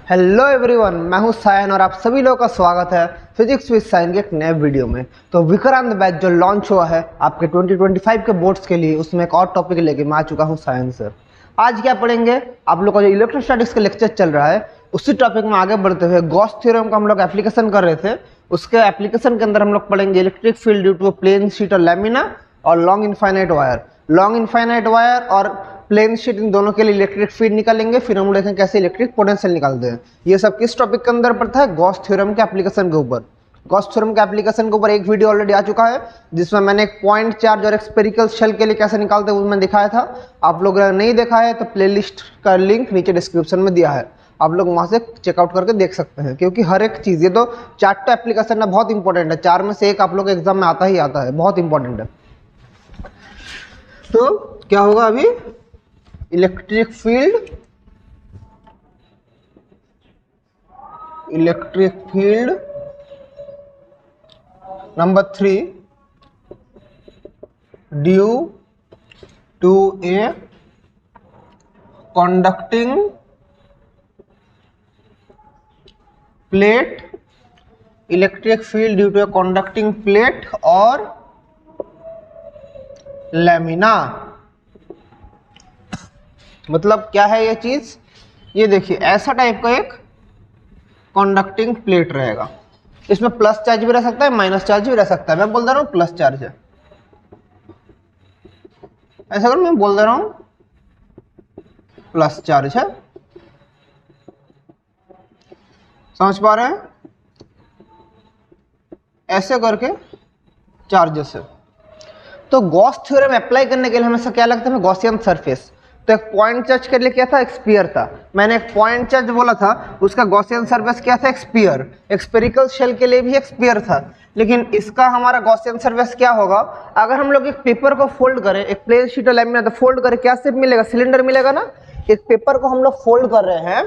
Hello everyone, मैं हूं सायन और आप सभी लोगों का स्वागत है फिजिक्स विद सायन के एक नए वीडियो में। तो विक्रांत बैच जो लॉन्च हुआ है आपके 2025 के बोर्ड्स के लिए, उसमें एक और टॉपिक लेके मैं आ चुका हूं सायन सर। आज क्या पढ़ेंगे? आप लोग का जो इलेक्ट्रोस्टैटिक्स का लेक्चर चल रहा है उसी टॉपिक में आगे बढ़ते हुए गॉस थ्योरम का हम लोग एप्लीकेशन कर रहे थे। उसके एप्लीकेशन के अंदर हम लोग पढ़ेंगे electric field due to plane sheet और लैमिना और long infinite wire. Long infinite wire और प्लेन शीट इन दोनों के लिए इलेक्ट्रिक फील्ड निकालेंगे, फिर हम देखेंगे कैसे इलेक्ट्रिक पोटेंशियल निकालते हैं। ये सब किस टॉपिक के अंदर पड़ता है? गॉस थ्योरम के एप्लीकेशन के ऊपर। गॉस थ्योरम के एप्लीकेशन के ऊपर एक वीडियो ऑलरेडी आ चुका है जिसमें मैंने एक पॉइंट चार्ज और एक स्फेरिकल शेल के लिए कैसे निकालते हैं वो मैंने दिखाया था। आप लोग अगर नहीं देखा है तो प्लेलिस्ट का लिंक नीचे डिस्क्रिप्शन में दिया है, आप लोग वहां से चेकआउट करके देख सकते हैं। क्योंकि हर एक चीज़, ये तो चार्ट एप्लीकेशन है, बहुत इंपॉर्टेंट है। 4 में से एक आप लोग एग्जाम में आता ही आता है, बहुत इंपॉर्टेंट है। तो क्या होगा अभी? Electric field number 3 due to a conducting plate, electric field due to a conducting plate और लैमिना। मतलब क्या है ये चीज? ये देखिए, ऐसा टाइप का एक कंडक्टिंग प्लेट रहेगा। इसमें प्लस चार्ज भी रह सकता है, माइनस चार्ज भी रह सकता है। मैं बोल दे रहा हूँ प्लस चार्ज है, ऐसा करो, मैं बोल दे रहा हूं प्लस चार्ज है। समझ पा रहे हैं? ऐसे करके चार्जेस है। तो गॉस थ्योरम अप्लाई करने के लिए हमेशा क्या लगता है? Gaussian surface. तो एक पॉइंट चार्ज के लिए क्या था? एक स्फीयर था। मैंने एक पॉइंट चार्ज बोला था, उसका गॉसियन सरफेस क्या था? एक स्फीयर। एक स्फेरिकल शेल के लिए भी एक स्फीयर था। लेकिन इसका हमारा गॉसियन सरफेस क्या होगा? अगर हम लोग एक पेपर को फोल्ड करें, एक प्लेन शीट और लैमिना, तो फोल्ड करें क्या शेप मिलेगा? सिलेंडर मिलेगा ना। एक पेपर को हम लोग फोल्ड कर रहे हैं,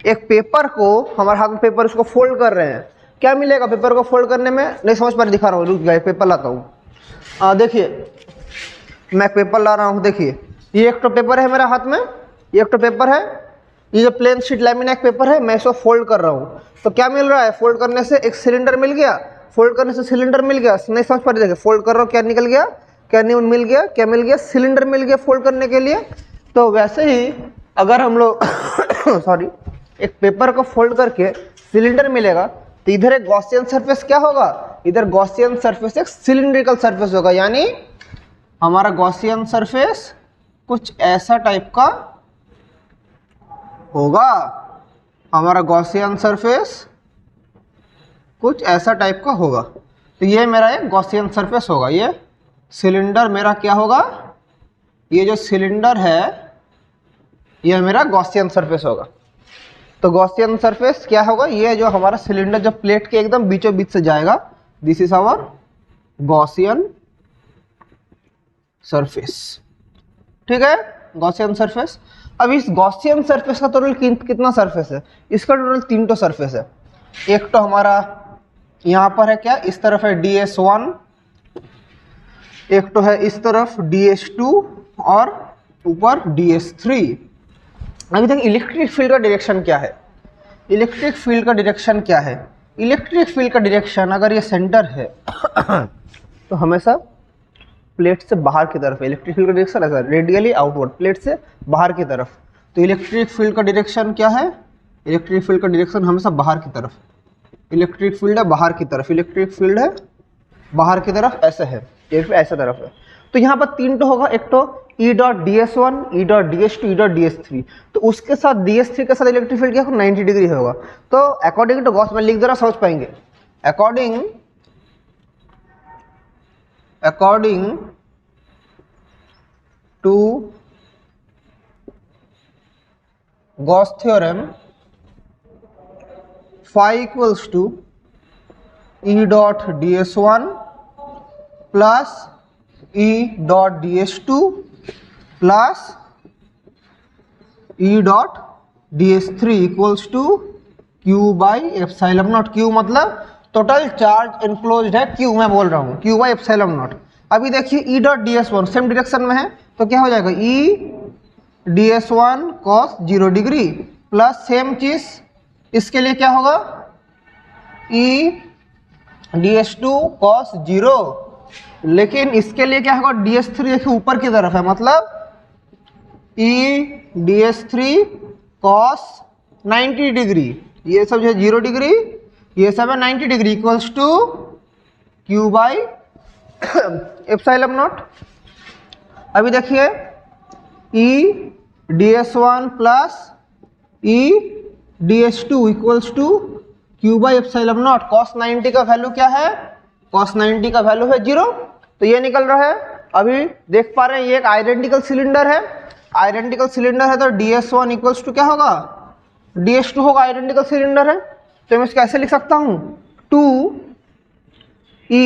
एक पेपर को, हमारे हाथ में पेपर, उसको फोल्ड कर रहे हैं, क्या मिलेगा पेपर को फोल्ड करने में? नहीं समझ पा रहे, दिखा रहा हूँ, रुक गए, पेपर लाता हूँ। देखिए, मैं पेपर ला रहा हूँ। देखिए, ये एक तो पेपर है मेरा हाथ में, ये एक तो पेपर है, ये जो प्लेन शीट लैमिना एक पेपर है, मैं इसको फोल्ड कर रहा हूँ। तो क्या मिल रहा है? फोल्ड करने से एक सिलेंडर मिल गया, फोल्ड करने से सिलेंडर मिल गया। नहीं समझ पा रहे? देखिए, फोल्ड कर रहा हूँ, क्या निकल गया? क्या नहीं मिल गया? क्या मिल गया? सिलेंडर मिल गया फोल्ड करने के लिए। तो वैसे ही अगर हम लोग सॉरी, एक पेपर को फोल्ड करके सिलेंडर मिलेगा, तो इधर एक गॉसियन सरफेस क्या होगा? इधर गॉसियन सरफेस एक सिलिंड्रिकल सरफेस होगा। यानी हमारा गॉसियन सरफेस कुछ ऐसा टाइप का होगा। हमारा गॉसियन सरफेस कुछ ऐसा टाइप का होगा। तो ये मेरा एक गॉसियन सरफेस होगा। ये सिलेंडर मेरा क्या होगा? ये जो सिलेंडर है ये मेरा गॉसियन सरफेस होगा। तो गॉसियन सरफेस क्या होगा? ये जो हमारा सिलेंडर जो प्लेट के एकदम बीचों बीच से जाएगा, this is our Gaussian surface. ठीक है, गॉसियन सरफेस। अब इस गॉसियन सरफेस का टोटल कितना सरफेस है? इसका टोटल 3 सरफेस है। एक तो हमारा यहाँ पर है क्या, इस तरफ है DS1, एक तो है इस तरफ DS2 और ऊपर DS3। अभी तक इलेक्ट्रिक फील्ड का डायरेक्शन क्या है? इलेक्ट्रिक फील्ड का डायरेक्शन क्या है? इलेक्ट्रिक फील्ड का डायरेक्शन, अगर ये सेंटर है तो हमेशा प्लेट से बाहर की तरफ है। इलेक्ट्रिक फील्ड का डायरेक्शन ऐसा, रेडियली आउटवर्ड, प्लेट से बाहर की तरफ। तो इलेक्ट्रिक फील्ड का डायरेक्शन क्या है? इलेक्ट्रिक फील्ड का डायरेक्शन हमेशा बाहर की तरफ। इलेक्ट्रिक फील्ड है बाहर की तरफ, इलेक्ट्रिक फील्ड है बाहर की तरफ, ऐसे है, ये ऐसा तरफ है। तो यहाँ पर 3 तो होगा, एक तो E.DS1, E.DS2, E.DS3। तो उसके साथ DS3 के साथ इलेक्ट्रिक फील्ड क्या 90 डिग्री होगा। तो अकॉर्डिंग टू गॉस, मैं लिख दे रहा, समझ पाएंगे। According to Gauss theorem, phi equals to E.DS1 plus E.DS2 plus E.DS3 equals to Q by epsilon naught. Q मतलब टोटल चार्ज एनक्लोज्ड है, Q मैं बोल रहा हूँ, Q by एप्सिलॉन नॉट। अभी देखिए E.DS1 सेम डायरेक्शन में है, तो क्या हो जाएगा? E.DS1 cos 0 degree plus same चीज इसके लिए क्या होगा, ई ds2 cos 0, लेकिन इसके लिए क्या होगा, ds3 देखिए ऊपर की तरफ है, मतलब ई ds3 cos 90 डिग्री, ये सब जो है 0 डिग्री, ये सब है 90 degree, equals to q by epsilon naught. अभी देखिए E ds1 plus E ds2 equals to q by epsilon naught. cos 90 का वैल्यू क्या है, cos 90 का वैल्यू है 0, तो ये निकल रहा है। अभी देख पा रहे हैं ये एक आइडेंटिकल सिलेंडर है, आइडेंटिकल सिलेंडर है तो ds1 इक्वल्स टू क्या होगा, ds2 होगा, आइडेंटिकल सिलेंडर है। तो मैं इसको ऐसे लिख सकता हूँ 2e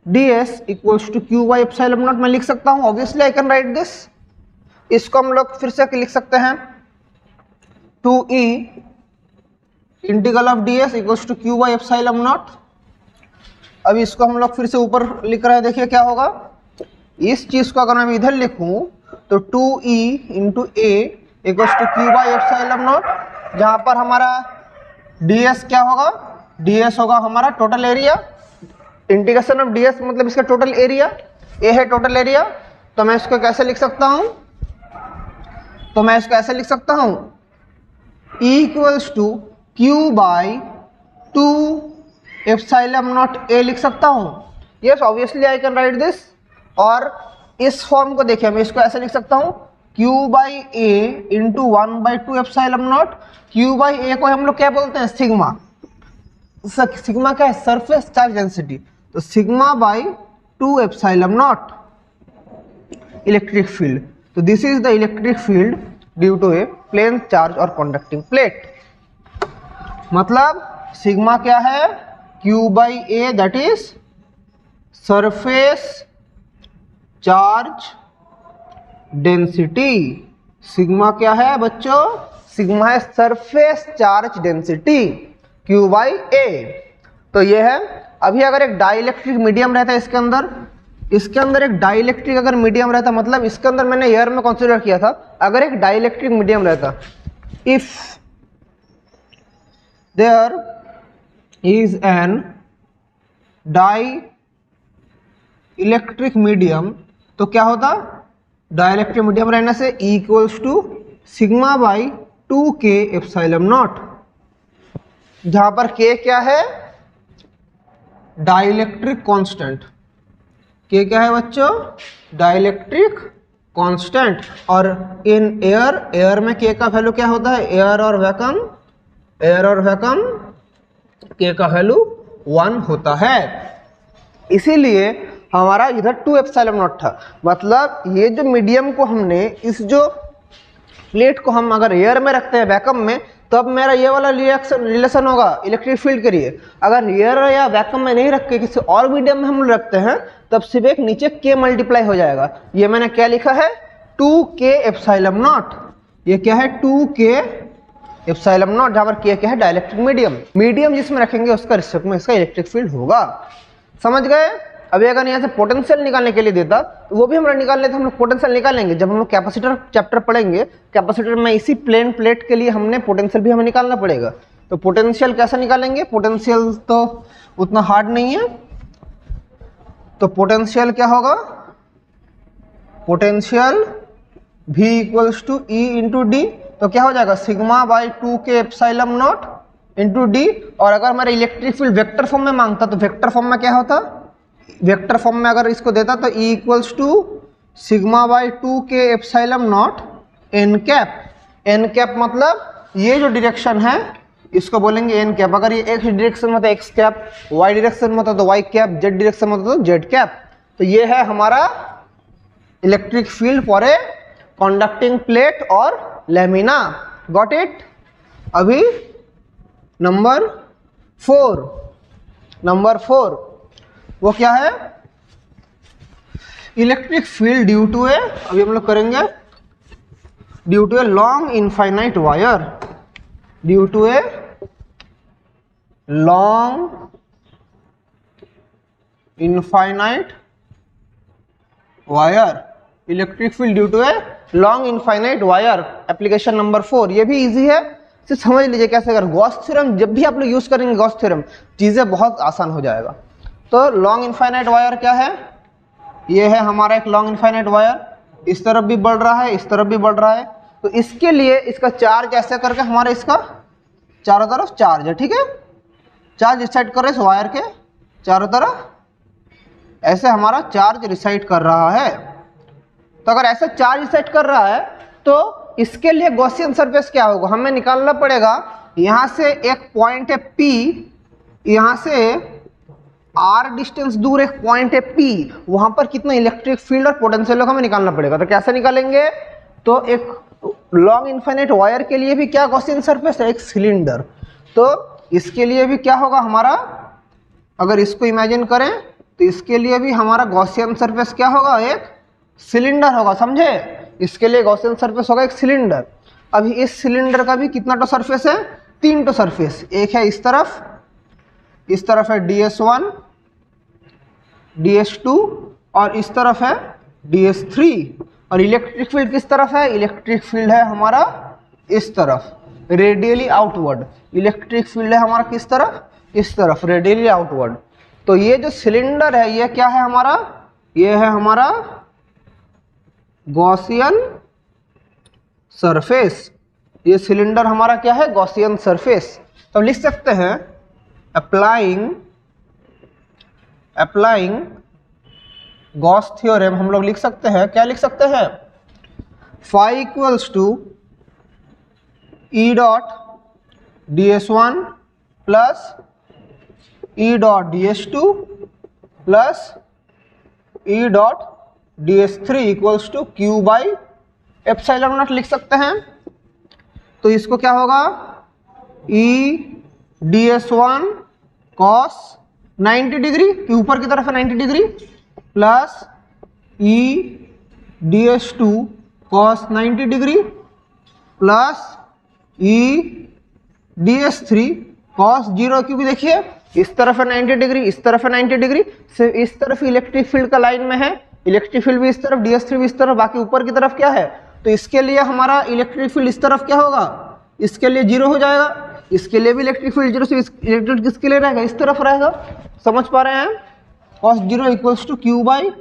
ds equals to q by epsilon naught, मैं लिख सकता हूँ, obviously I can write this. इसको हम लोग फिर से लिख सकते हैं 2e integral of ds equals to q by epsilon naught. अभी इसको हम लोग फिर से ऊपर लिख रहे हैं, देखिए क्या होगा, इस चीज को अगर मैं इधर लिखूं तो 2e into A equals to q by epsilon naught, जहां पर हमारा ds क्या होगा, ds होगा हमारा total area, integration of ds मतलब इसका टोटल एरिया, ए है टोटल एरिया। तो मैं इसको कैसे लिख सकता हूं, तो मैं इसको ऐसे लिख सकता हूं E equals to q by 2 epsilon naught A लिख सकता हूं। Yes, obviously I can write this. और इस फॉर्म को देखिए, मैं इसको ऐसे लिख सकता हूं q by A into 1 by 2 epsilon naught. q by A को हम लोग क्या बोलते हैं, सिग्मा। सिग्मा क्या है, सरफेस चार्ज डेंसिटी, तो sigma by 2 epsilon naught electric field. So this is the electric field due to a plane charge और कंडक्टिंग प्लेट। मतलब सिग्मा क्या है, q by A that is surface charge density. Sigma क्या है बच्चों, sigma है surface charge density q by A. तो ये है। अभी अगर एक डाइलेक्ट्रिक मीडियम रहता है इसके अंदर एक डाइलेक्ट्रिक अगर मीडियम रहता, मतलब इसके अंदर मैंने एयर में कंसीडर किया था, अगर एक डाइलेक्ट्रिक मीडियम रहता, if there is an dielectric medium, तो क्या होता, डाइलेक्ट्रिक मीडियम रहने से E equals to sigma by 2k epsilon naught, जहां पर k क्या है, डाइलेक्ट्रिक कांस्टेंट। k क्या है बच्चों, डाइलेक्ट्रिक कांस्टेंट। और इन एयर में k का वैल्यू क्या होता है, एयर और वैक्यूम k का वैल्यू 1 होता है। इसीलिए हमारा इधर 2 एप्सिलॉन नॉट था। मतलब ये जो मीडियम को हमने, इस जो प्लेट को हम अगर एयर में रखते हैं वैक्यूम में, तब मेरा ये वाला रिलेशन होगा इलेक्ट्रिक फील्ड के लिए। अगर एयर या वैक्यूम में नहीं रख के किसी और मीडियम में हम रखते हैं, तब सिर्फ एक नीचे k मल्टीप्लाई हो जाएगा। ये मैंने क्या लिखा है, 2k एप्सिलॉन नॉट। ये क्या है, 2k एप्सिलॉन नॉट, जहां पर k क्या है, डाइलेक्ट्रिक मीडियम जिसमें रखेंगे उसका रिस्पेक्ट में इसका इलेक्ट्रिक फील्ड होगा। समझ गए। अभी अगर यहाँ से पोटेंशियल निकालने के लिए देता, तो वो भी हम लोग निकाल लेते, हम लोग पोटेंशियल निकालेंगे जब हम लोग कैपेसिटर चैप्टर पढ़ेंगे। कैपेसिटर में इसी प्लेन प्लेट के लिए हमने पोटेंशियल भी हमें निकालना पड़ेगा। तो पोटेंशियल कैसे निकालेंगे, पोटेंशियल तो उतना हार्ड नहीं है। तो पोटेंशियल क्या होगा, potential V equals to E into D. तो क्या हो जाएगा, sigma by 2k epsilon naught into D. और अगर मेरा इलेक्ट्रिक फील्ड वेक्टर फॉर्म में मांगता, तो वेक्टर फॉर्म में क्या होता, वेक्टर फॉर्म में अगर इसको देता तो E equals to sigma by 2k epsilon naught N cap मतलब ये जो डायरेक्शन है इसको बोलेंगे एन कैप। अगर ये एक्स डायरेक्शन में होता है एक्स कैप, वाई डायरेक्शन में होता है तो वाई कैप, जेड डायरेक्शन में होता है तो जेड कैप। तो ये है हमारा electric field for a conducting plate और लैमिना। Got it. अभी नंबर 4 वो क्या है, electric field due to a, अभी हम लोग करेंगे due to a long infinite wire, due to a long infinite wire, electric field due to a long infinite wire. Application number 4, ये भी इजी है, सिर्फ समझ लीजिए कैसे अगर गॉस थ्योरम जब भी आप लोग यूज करेंगे गॉस थ्योरम, चीजें बहुत आसान हो जाएगा। तो लॉन्ग इनफाइनाइट वायर क्या है, ये है हमारा एक लॉन्ग इनफाइनाइट वायर, इस तरफ भी बढ़ रहा है, इस तरफ भी बढ़ रहा है। तो इसके लिए इसका चार्ज ऐसे करके हमारे इसका चारों तरफ चार्ज है, ठीक है, चार्ज रिसाइड कर रहे हैं इस वायर के चारों तरफ, ऐसे हमारा चार्ज रिसाइड कर रहा है। तो अगर ऐसा चार्ज रिसाइड कर रहा है तो इसके लिए गॉसियन सरफेस क्या होगा, हमें निकालना पड़ेगा। यहां से एक पॉइंट है P, यहां से R डिस्टेंस दूर एक पॉइंट है P, वहां पर कितना इलेक्ट्रिक फील्ड और पोटेंशियल हमें निकालना पड़ेगा। तो कैसे निकालेंगे, तो एक लॉन्ग इनफाइनाइट वायर के लिए भी क्या गॉसियन सरफेस है, एक सिलेंडर। तो इसके लिए भी क्या होगा हमारा, अगर इसको इमेजिन करें तो इसके लिए भी हमारा गॉसियन सरफेस क्या होगा, एक सिलेंडर होगा, समझे। इसके लिए गॉसियन सरफेस होगा एक सिलेंडर। अभी इस सिलेंडर का भी कितना टो सरफेस है, 3 टो सरफेस, एक है इस तरफ है DS1, DS2 और इस तरफ है DS3। और इलेक्ट्रिक फील्ड किस तरफ है, इलेक्ट्रिक फील्ड है हमारा इस तरफ, रेडियली आउटवर्ड। इलेक्ट्रिक फील्ड है हमारा किस तरफ, इस तरफ, रेडियली आउटवर्ड। तो ये जो सिलेंडर है ये क्या है हमारा, ये है हमारा गॉसियन सरफेस। ये सिलेंडर हमारा क्या है, गॉसियन सरफेस। तो लिख सकते हैं अप्लाइंग गॉस थ्योरम, हम लोग लिख सकते हैं, क्या लिख सकते हैं, phi equals to E dot DS1 plus E dot DS2 plus E dot DS3 equals to Q by epsilon naught लिख सकते हैं। तो इसको क्या होगा, E DS1 cos 90 डिग्री कि ऊपर की तरफ है 90 degree plus E DS2 cos 90 degree plus E DS3 cos 0, क्योंकि देखिए इस तरफ है 90 डिग्री, इस तरफ है 90 डिग्री, सिर्फ इस तरफ इलेक्ट्रिक फील्ड का लाइन में है, इलेक्ट्रिक फील्ड भी इस तरफ, DS3 भी इस तरफ, बाकी ऊपर की तरफ क्या है। तो इसके लिए हमारा इलेक्ट्रिक फील्ड इस तरफ क्या होगा, इसके लिए 0 हो जाएगा, इसके लिए भी इलेक्ट्रिक फील्ड 0, इलेक्ट्रिक किसके लिए रहेगा, इस तरफ रहेगा। समझ पा रहे हैं, cos 0 equals to Q by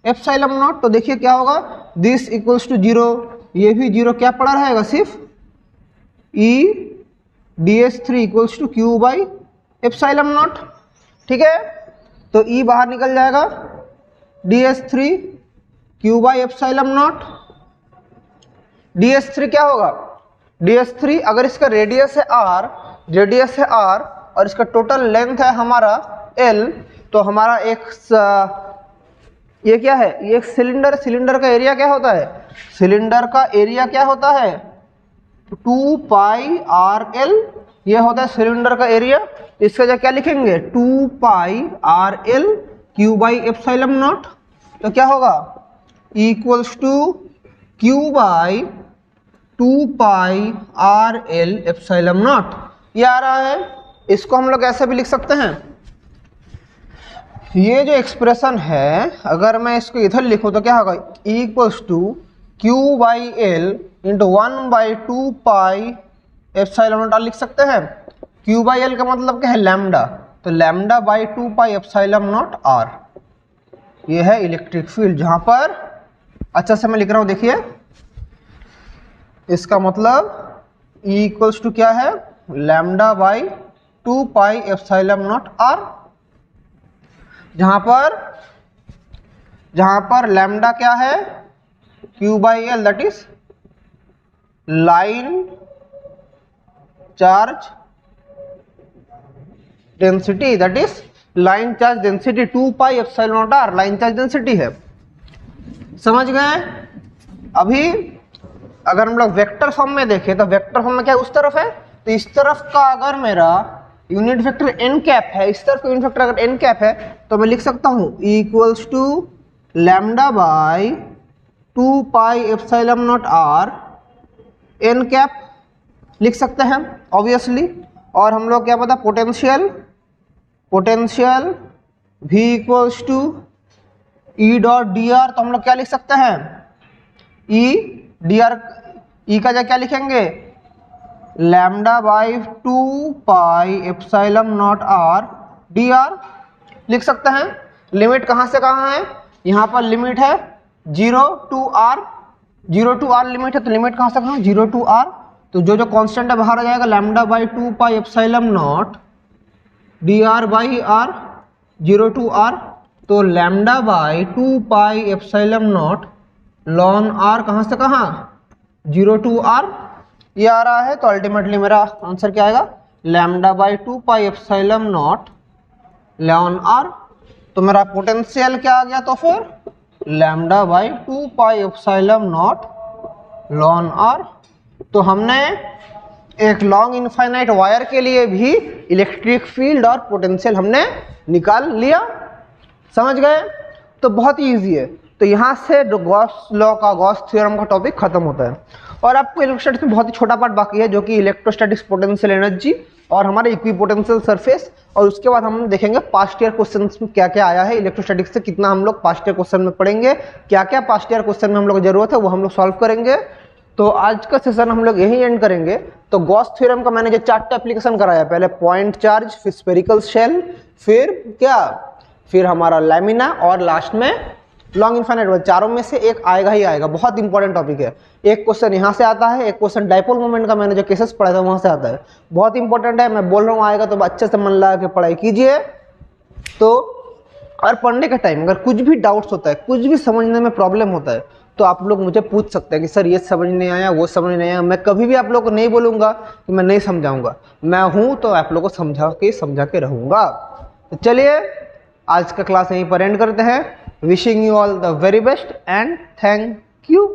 epsilon naught. तो देखिए क्या होगा, दिस इक्वल्स टू 0, ये भी 0 क्या पड़ा रहेगा, सिर्फ E DS3 equals to Q by epsilon naught, ठीक है। तो E बाहर निकल जाएगा, DS3 Q by epsilon not. DS3 क्या होगा, DS3 अगर इसका रेडियस है R और इसका टोटल लेंथ है हमारा L, तो हमारा एक ये क्या है, ये एक सिलेंडर का एरिया क्या होता है, सिलेंडर का एरिया क्या होता है 2 पाई RL, ये होता है सिलेंडर का एरिया। इसका जगह क्या लिखेंगे, 2 pi RL Q by epsilon naught. तो क्या होगा, equals to Q by 2 pi RL epsilon naught, ये आ रहा है। इसको हम लोग ऐसे भी लिख सकते हैं, ये जो एक्सप्रेशन है अगर मैं इसको इधर लिखूं तो क्या होगा, equals to Q by L into 1 by 2 pi epsilon naught लिख सकते हैं। Q बाई L का मतलब क्या है, लैम्डा, तो lambda by 2 pi epsilon naught R, ये है इलेक्ट्रिक फील्ड। जहां पर अच्छा से मैं लिख रहा हूं, देखिए इसका मतलब E इक्वल्स टू क्या है, lambda by 2 pi epsilon naught R, जहां पर लैम्डा क्या है, Q by L that is line charge density, that is line charge density 2 pi epsilon naught R line charge density है। समझ गए। अभी अगर हम लोग वेक्टर फॉर्म में देखें तो वेक्टर फॉर्म में क्या उस तरफ है, तो इस तरफ का अगर मेरा यूनिट वेक्टर n कैप है, इस तरफ का यूनिट वेक्टर अगर n कैप है तो मैं लिख सकता हूं equals to lambda by 2 pi epsilon naught R n cap लिख सकते हैं ऑब्वियसली। और हम लोग क्या पता, potential V equals to E dot dr, तो हम लोग क्या लिख सकते हैं, E dr, E का जगह क्या लिखेंगे, lambda by 2 pi epsilon not R D R लिख सकते हैं। लिमिट कहाँ से कहाँ है, यहाँ पर लिमिट है 0 to r, 0 to r limit है, तो लिमिट कहाँ से कहाँ, 0 to r, तो जो जो कांस्टेंट है बाहर आ जाएगा, lambda by 2 pi epsilon naught D R by R 0 to r, तो lambda by 2 pi epsilon naught लॉन r कहाँ से कहाँ 0 to r, ये आ रहा है। तो अल्टीमेटली मेरा आंसर क्या आएगा, lambda by 2 pi epsilon naught लॉन r। तो मेरा पोटेंशियल क्या आ गया, तो फिर lambda by 2 pi epsilon naught लॉन r। तो हमने एक लॉन्ग इनफाइनाइट वायर के लिए भी इलेक्ट्रिक फील्ड और पोटेंशियल हमने निकाल लिया, समझ गए। तो बहुत ही ईजी है। तो यहाँ से गॉस लॉ का, गॉस थ्योरम का टॉपिक खत्म होता है और आपको इलेक्ट्रोस्टैटिक्स में बहुत ही छोटा पार्ट बाकी है, जो कि इलेक्ट्रोस्टैटिक्स पोटेंशियल एनर्जी और हमारे इक्विपोटेंशियल सरफेस। और उसके बाद हम देखेंगे पास्ट ईयर क्वेश्चन में क्या क्या आया है इलेक्ट्रोस्टैटिक्स से, कितना हम लोग पास्ट ईयर क्वेश्चन में पढ़ेंगे, क्या क्या पास्ट ईयर क्वेश्चन में हम लोग जरूरत है वो हम लोग सॉल्व करेंगे। तो आज का सेशन हम लोग यही एंड करेंगे। तो गॉस थ्योरम का मैंने जो 4 एप्लीकेशन कराया, पहले पॉइंट चार्ज, फिर स्फेरिकल शेल, फिर क्या, फिर हमारा लैमिना और लास्ट में लॉन्ग इनफाइनाइट। चारों में से एक आएगा ही आएगा, बहुत इंपॉर्टेंट टॉपिक है। एक क्वेश्चन यहाँ से आता है, एक क्वेश्चन डाइपोल मोमेंट का मैंने जो केसेस पढ़ा था वहाँ से आता है, बहुत इंपॉर्टेंट है। मैं बोल रहा हूँ आएगा, तो अच्छे से मन लगा के पढ़ाई कीजिए। तो और पढ़ने का टाइम अगर कुछ भी डाउट्स होता है, कुछ भी समझने में प्रॉब्लम होता है, तो आप लोग मुझे पूछ सकते हैं कि सर ये समझ नहीं आया, वो समझ नहीं आया। मैं कभी भी आप लोग को नहीं बोलूँगा कि मैं नहीं समझाऊंगा, मैं हूँ तो आप लोग को समझा के रहूँगा। तो चलिए आज का क्लास यहीं पर एंड करते हैं। Wishing you all the very best and thank you.